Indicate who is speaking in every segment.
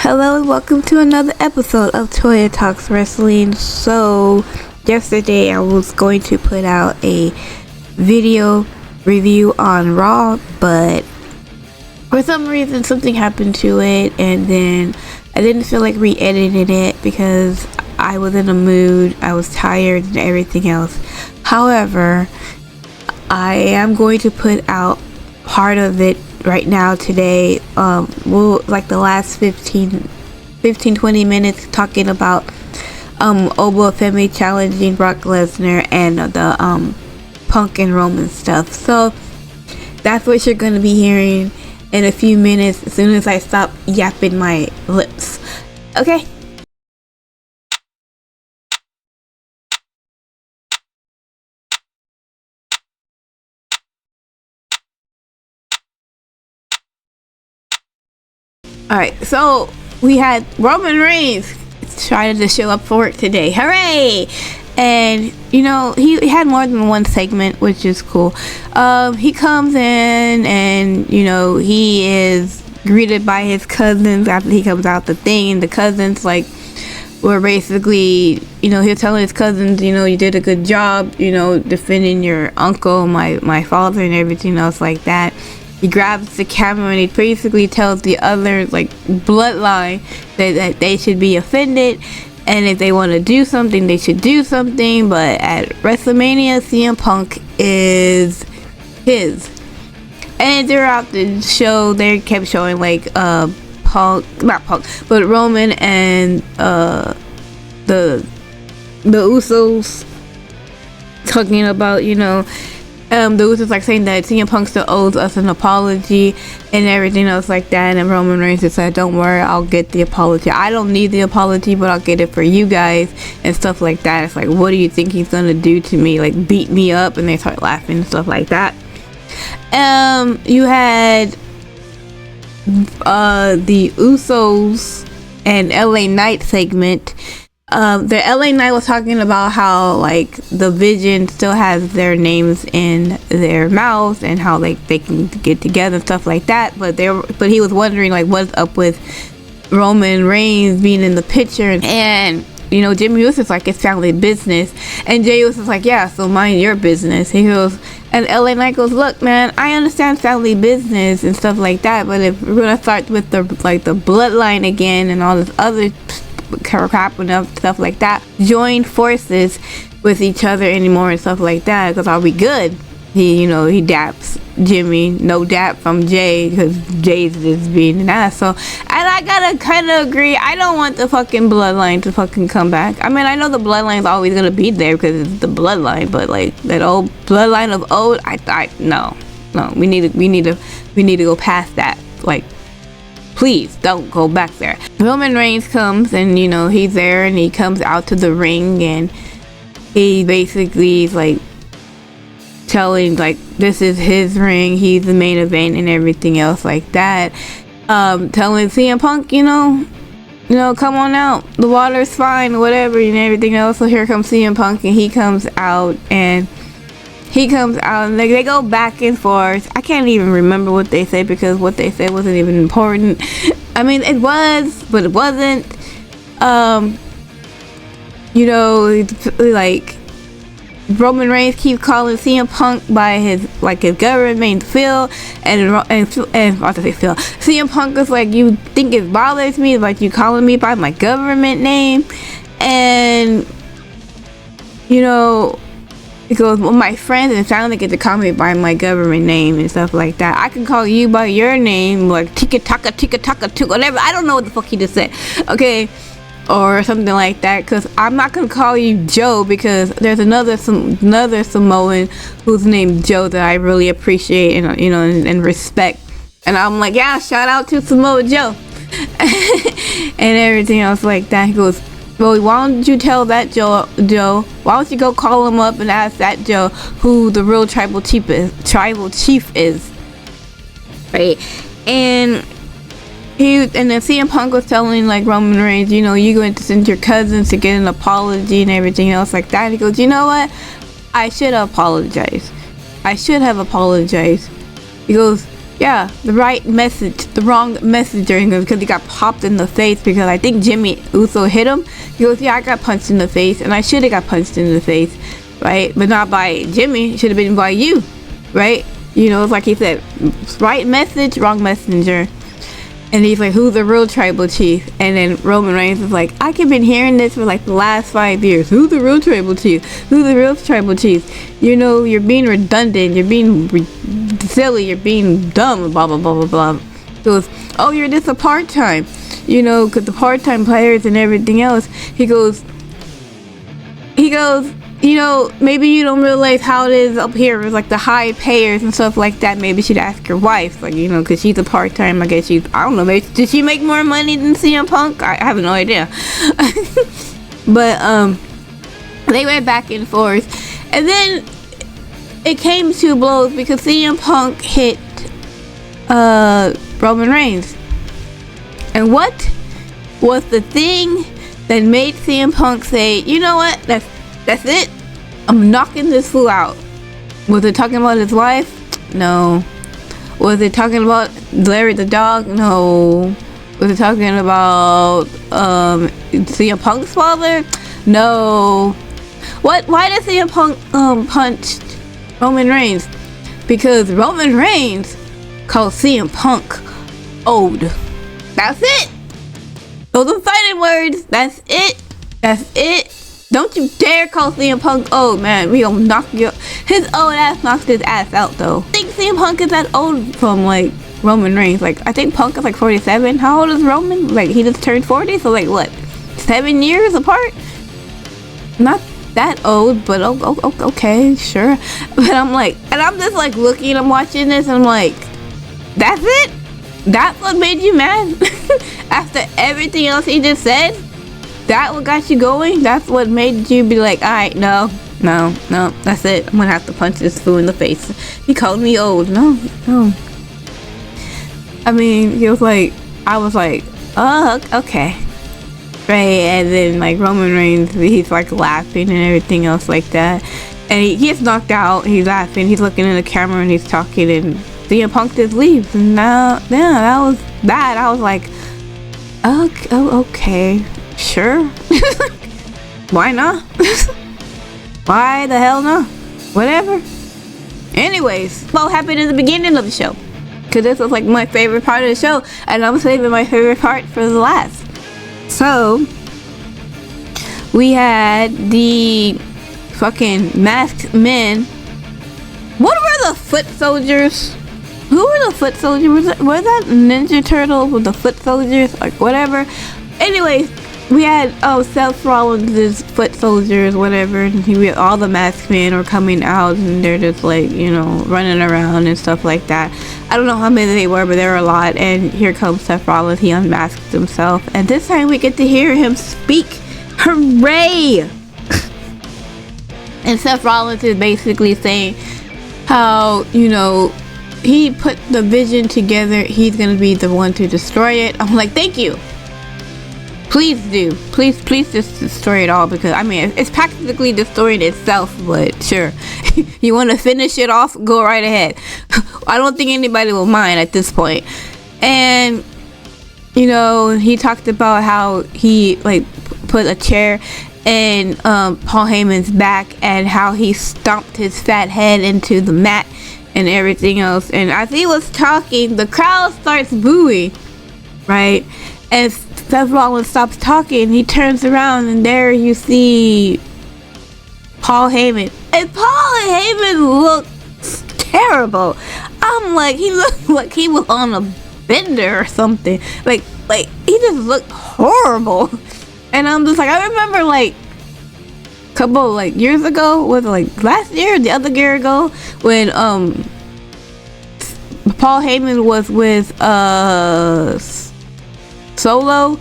Speaker 1: Hello and welcome to another episode of Toya Talks Wrestling. So, yesterday I was going to put out a video review on Raw, but for some reason something happened to it, and then I didn't feel like re-editing it because I was in a mood, I was tired and everything else. However, I am going to put out part of it right now today. Like the last 15-20 minutes talking about Oba Femi challenging Brock Lesnar and the Punk and Roman stuff. So that's what you're gonna be hearing in a few minutes as soon as I stop yapping my lips. Okay. Alright, so we had Roman Reigns trying to show up for work today. Hooray! And, you know, he had more than one segment, which is cool. He comes in and, you know, he is greeted by his cousins after he comes out the thing. And the cousins, like, were basically, you know, he was telling his cousins, you know, you did a good job, you know, defending your uncle, my father, and everything else like that. He grabs the camera and he basically tells the other, like, bloodline that they should be offended, and if they want to do something, they should do something. But at WrestleMania, CM Punk is his. And throughout the show, they kept showing, like, not Punk, but Roman and the Usos talking about, you know, the Usos like saying that CM Punk still owes us an apology and everything else like that, and Roman Reigns just said, don't worry, I'll get the apology. I don't need the apology, but I'll get it for you guys and stuff like that. It's like, what do you think he's gonna do to me? Like, beat me up? And they start laughing and stuff like that. You had the Usos and LA Knight segment. The LA Knight was talking about how, like, the Vision still has their names in their mouths and how, like, they can get together and stuff like that, but he was wondering, like, what's up with Roman Reigns being in the picture. And you know, Jimmy Uso's like, it's family business, and Jey Uso's like, yeah, so mind your business. He goes, and LA Knight goes, look, man, I understand family business and stuff like that, but if we're gonna start with the bloodline again and all this other crap and stuff like that, join forces with each other anymore and stuff like that, because I'll be good. He daps Jimmy, no dap from Jay, because Jay's just being an asshole. And I gotta kind of agree, I don't want the fucking bloodline to fucking come back. I mean, I know the bloodline's always gonna be there because it's the bloodline, but like that old bloodline of old, no, we need to go past that. Like, please don't go back there. Roman Reigns comes and, you know, he's there and he comes out to the ring and he basically is like telling, like, this is his ring, he's the main event and everything else like that. Telling CM Punk, you know, come on out, the water's fine, whatever, and everything else. So here comes CM Punk and he comes out and like, they go back and forth. I can't even remember what they said because what they said wasn't even important. I mean, it was, but it wasn't. You know, like, Roman Reigns keeps calling CM Punk by his government name, Phil, and I have to say Phil. CM Punk is like, you think it bothers me, like, you calling me by my government name? And, you know, because, well, my friends and family get to call me by my government name and stuff like that. I can call you by your name, like tika taka, whatever. I don't know what the fuck he just said, okay, or something like that. Because I'm not gonna call you Joe, because there's another Samoan who's named Joe that I really appreciate and, you know, and respect. And I'm like, yeah, shout out to Samoa Joe and everything else like that. He goes, well, why don't you tell that Joe? Why don't you go call him up and ask that Joe who the real tribal chief is, right? And then CM Punk was telling, like, Roman Reigns, you know, you're going to send your cousins to get an apology and everything else like that. He goes, you know what? I should have apologized. He goes, Yeah, the right message, the wrong messaging, because he got popped in the face because I think Jimmy Uso hit him. He goes, yeah, I got punched in the face, and I should have got punched in the face, right? But not by Jimmy, it should have been by you, right? You know, it's like he said, right message, wrong messenger. And he's like, who's the real tribal chief? And then Roman Reigns is like, I have been hearing this for like the last 5 years. Who's the real tribal chief? Who's the real tribal chief? You know, you're being redundant. You're being silly. You're being dumb. Blah, blah, blah, blah, blah. He goes, oh, you're just a part-time. You know, because the part-time players and everything else. He goes, you know, maybe you don't realize how it is up here with like the high payers and stuff like that. Maybe you should ask your wife, like, you know, because she's a part-time. I guess I don't know, maybe did she make more money than CM Punk? I have no idea. But they went back and forth, and then it came to blows because CM Punk hit Roman Reigns. And what was the thing that made CM Punk say, you know what, that's it, I'm knocking this fool out? Was it talking about his wife? No. Was it talking about Larry the dog? No. Was it talking about CM Punk's father? No. Why did CM Punk punch Roman Reigns? Because Roman Reigns called CM Punk old. That's it. Those are fighting words. That's it. That's it. Don't you dare call CM Punk old, man. We gonna knock you. His old ass knocked his ass out, though. I think CM Punk is that old from like Roman Reigns. Like, I think Punk is like 47. How old is Roman? Like, he just turned 40. So like what? 7 years apart? Not that old, but okay, sure. But I'm like, and I'm just like looking. I'm watching this, and I'm like, that's it. That's what made you mad? After everything else he just said? That what got you going? That's what made you be like, alright, no, that's it. I'm gonna have to punch this fool in the face. He called me old. No. I mean, he was like, I was like, oh, okay. Right, and then like Roman Reigns, he's like laughing and everything else like that. And he gets knocked out, he's laughing, he's looking in the camera and he's talking, and CM Punk just leaves. And now, yeah, that was that. I was like, okay. Sure. Why not? Why the hell not? Whatever. Anyways, what happened in the beginning of the show? Because this was like my favorite part of the show, and I'm saving my favorite part for the last. So, we had the fucking masked men. What were the foot soldiers? Who were the foot soldiers? Was that Ninja Turtle with the foot soldiers? Like, whatever. Anyways, we had Seth Rollins' foot soldiers, whatever, and all the masked men are coming out, and they're just like, you know, running around and stuff like that. I don't know how many they were, but there were a lot. And here comes Seth Rollins. He unmasked himself, and this time we get to hear him speak. Hooray! And Seth Rollins is basically saying how, you know, he put the vision together. He's gonna be the one to destroy it. I'm like, thank you. Please do. Please just destroy it all, because I mean, it's practically destroying itself, but sure. You want to finish it off? Go right ahead. I don't think anybody will mind at this point. And, you know, he talked about how he, like, put a chair in Paul Heyman's back, and how he stomped his fat head into the mat and everything else. And as he was talking, the crowd starts booing, right? And Seth Rollins stops talking, he turns around, and there you see Paul Heyman. And Paul Heyman looks terrible. I'm like, he looked like he was on a bender or something. Like he just looked horrible. And I'm just like, I remember like a couple like years ago, was it like last year or the other year ago, when Paul Heyman was with Solo,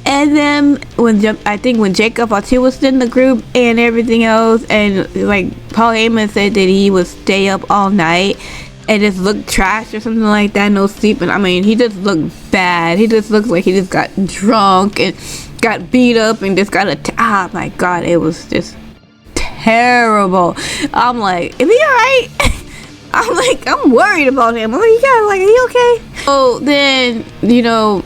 Speaker 1: and then when Jacob Fatu was in the group and everything else, and like Paul Heyman said that he would stay up all night and just look trash or something like that, no sleep. And I mean, he just looked bad. He just looked like he just got drunk and got beat up and just got oh my god, it was just terrible. I'm like, is he alright? I'm worried about him. I'm like, yeah, like, are you okay? So then, you know,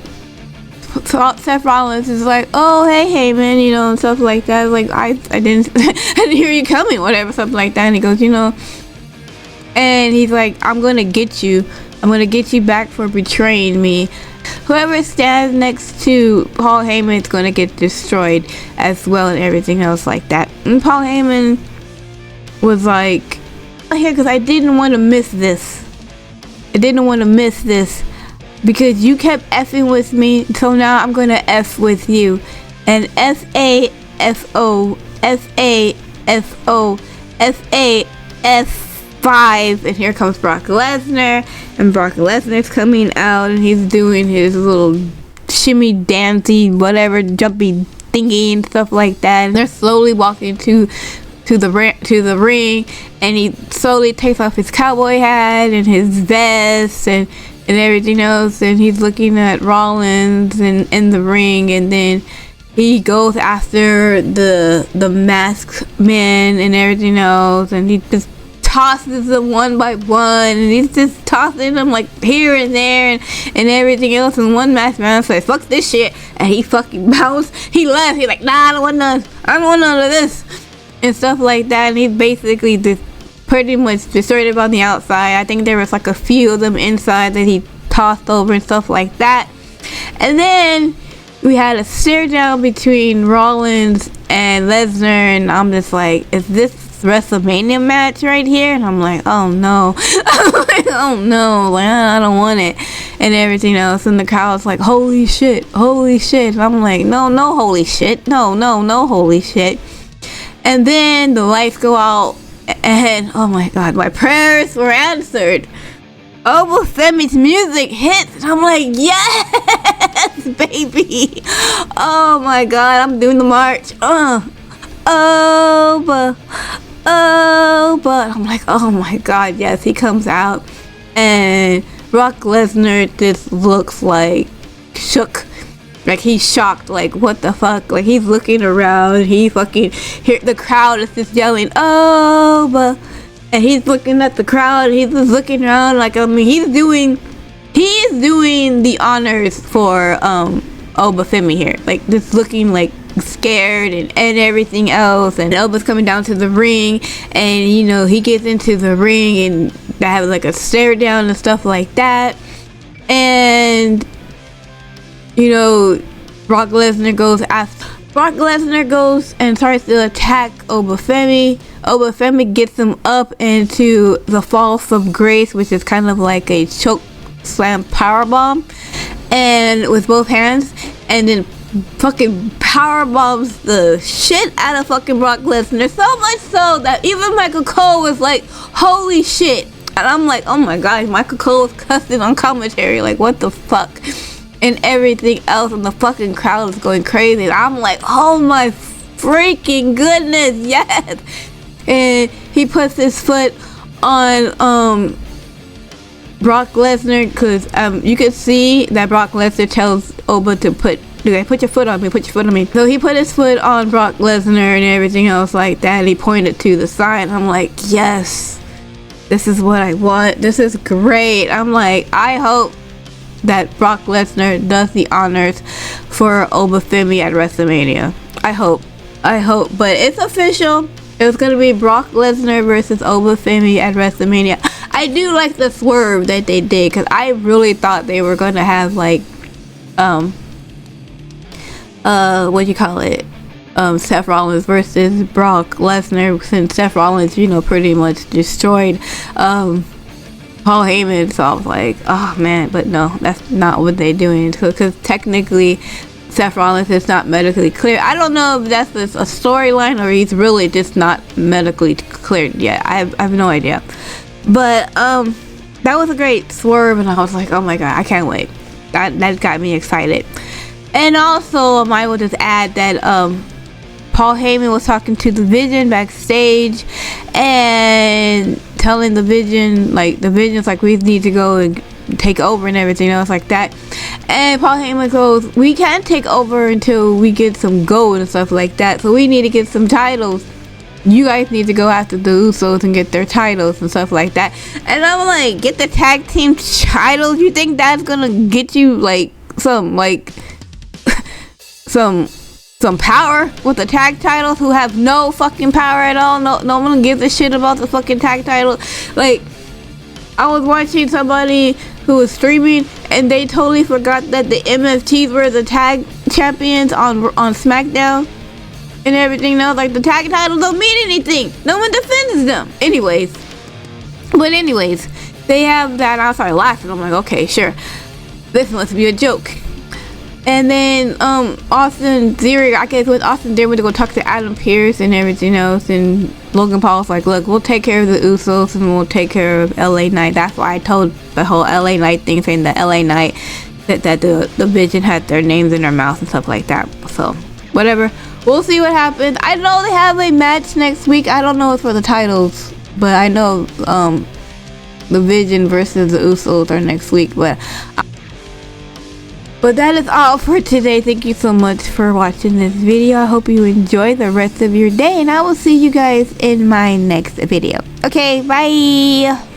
Speaker 1: Seth Rollins is like, oh, hey Heyman, you know, and stuff like that. Like, I didn't I didn't hear you coming, whatever, something like that. And he goes, you know, and he's like, I'm gonna get you back for betraying me. Whoever stands next to Paul Heyman is gonna get destroyed as well, and everything else like that. And Paul Heyman was like, I'm here because I didn't want to miss this. Because you kept effing with me, so now I'm gonna F with you. And F-A-F-O, F-A-F-O, F-A-F-5. And here comes Brock Lesnar. And Brock Lesnar's coming out, and he's doing his little shimmy, dancey, whatever, jumpy thingy and stuff like that. And they're slowly walking to the ring, and he slowly takes off his cowboy hat and his vest and everything else, and he's looking at Rollins and in the ring, and then he goes after the masked man and everything else, and he just tosses them one by one, and he's just tossing them like here and there and everything else, and one masked man says, fuck this shit, and he fucking bounced. He left. He's like, nah, I don't want none of this and stuff like that. And he basically just pretty much destroyed on the outside. I think there was like a few of them inside that he tossed over and stuff like that. And then we had a stare down between Rollins and Lesnar, and I'm just like, is this WrestleMania match right here? And I'm like, oh no. Oh no, like, I don't want it and everything else. And the crowd's like, holy shit. And I'm like, no holy shit, no holy shit. And then the lights go out, and oh my god, my prayers were answered. Oba Femi's music hits, and I'm like, yes, baby. Oh my god, I'm doing the march. Oba. I'm like, oh my god, yes. He comes out, and Brock Lesnar just looks like shook. Like, he's shocked, like, what the fuck? Like, he's looking around, he fucking the crowd is just yelling, oh, and he's looking at the crowd, he's just looking around, like, I mean, he is doing the honors for Oba Femi here, like, just looking like scared and everything else. And Oba's coming down to the ring, and you know, he gets into the ring, and they have like a stare down and stuff like that. And you know, Brock Lesnar goes and starts to attack Oba Femi. Oba Femi gets him up into the falls of grace, which is kind of like a choke slam powerbomb, and with both hands, and then fucking powerbombs the shit out of fucking Brock Lesnar, so much so that even Michael Cole was like, holy shit. And I'm like, oh my god, Michael Cole was cussing on commentary, like, what the fuck, and everything else, and the fucking crowd is going crazy, and I'm like, oh my freaking goodness, yes. And he puts his foot on Brock Lesnar, because you could see that Brock Lesnar tells Oba to put your foot on me. So he put his foot on Brock Lesnar and everything else like that, and he pointed to the side. I'm like, yes, this is what I want. This is great. I'm like, I hope that Brock Lesnar does the honors for Oba Femi at WrestleMania. I hope. But it's official. It was going to be Brock Lesnar versus Oba Femi at WrestleMania. I do like the swerve that they did, because I really thought they were going to have like, Seth Rollins versus Brock Lesnar, since Seth Rollins, you know, pretty much destroyed Paul Heyman. So I was like, oh man, but no, that's not what they're doing, because technically Seth Rollins is not medically cleared. I don't know if that's a storyline or he's really just not medically cleared yet. I have no idea. But that was a great swerve, and I was like, oh my god, I can't wait. That got me excited. And also, I will just add that Paul Heyman was talking to the Vision backstage and telling the Vision's like, we need to go and take over and everything else like that. And Paul Heyman goes, we can't take over until we get some gold and stuff like that, so we need to get some titles. you guys need to go after the Usos and get their titles and stuff like that. And I'm like, get the tag team titles? You think that's gonna get you like some some power with the tag titles, who have no fucking power at all? No one gives a shit about the fucking tag title. Like, I was watching somebody who was streaming and they totally forgot that the MFTs were the tag champions on SmackDown and everything else. Like, the tag titles don't mean anything. No one defends them. Anyways, they have that. I started laughing. I'm like, okay, sure, this must be a joke. And then Austin Theory, I guess with Austin Theory, went to go talk to Adam Pearce and everything else, and Logan Paul's like, look, we'll take care of the Usos and we'll take care of LA Knight. That's why I told the whole LA Knight thing, saying that LA Knight, that the Vision had their names in their mouth and stuff like that. So whatever, we'll see what happens. I know they have a match next week. I don't know if for the titles, but I know the Vision versus the Usos are next week. But that is all for today. Thank you so much for watching this video. I hope you enjoy the rest of your day, and I will see you guys in my next video. Okay, bye!